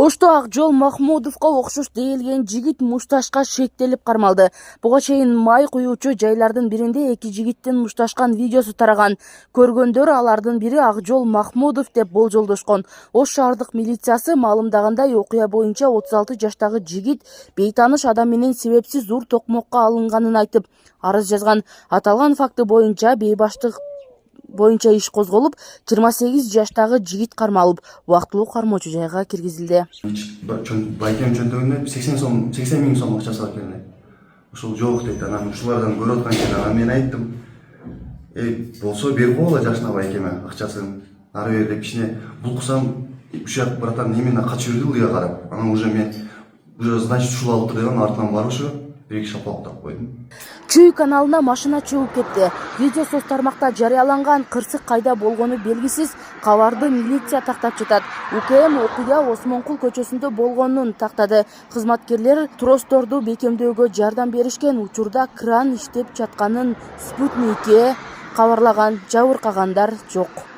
Ошто Акжол Махмудовго окшош deyilген жигит мушташка шектелип кармалды. Буга чейин май куюучу жайлардын биринде эки жигиттин мушташкан видеосу тараган. Көргөндөр алардын бири Акжол Махмудов деп болжолдошкон. Ош шаардык милициясы маалымдагандай окуя боюнча 36 жаштагы жигит бейтаныш адам менен себепсиз ур токмокко алынганын айтып арыз жазган. Аталган факты боюнча бейбаштык боюнча иш козголуп, 28 жаштагы жигит кармалып, убактылуу кармоочу жайга киргизилди. Байкем жөндөгүнө 80 миң сом акчасы бар экен. Ушул жок дейт. Анан ушулардан көрүп аткан экен. Анан мен айттым. Болсо берип койгула жашына байкеме акчасын. Ары бери деп кичине булкусам, ушак братан эмне качып жүрдү ылдыга карап. Анан мен значит ушул алып турган артынан барып ушу бир-эки шапалактап койдум. Чүй каналына машина чыгып кетти. Видео соц тармакта жарыяланган, кырсык кайда болгону белгисиз кабарды милиция тактап жатат. УКМ окуя Осмонкул көчөсүндө болгонун тактады. Кызматкерлер тросторду бекемдөөгө жардам беришкен учурда кран иштеп жатканын Спутникке кабарлаган. Жабыркагандар жок.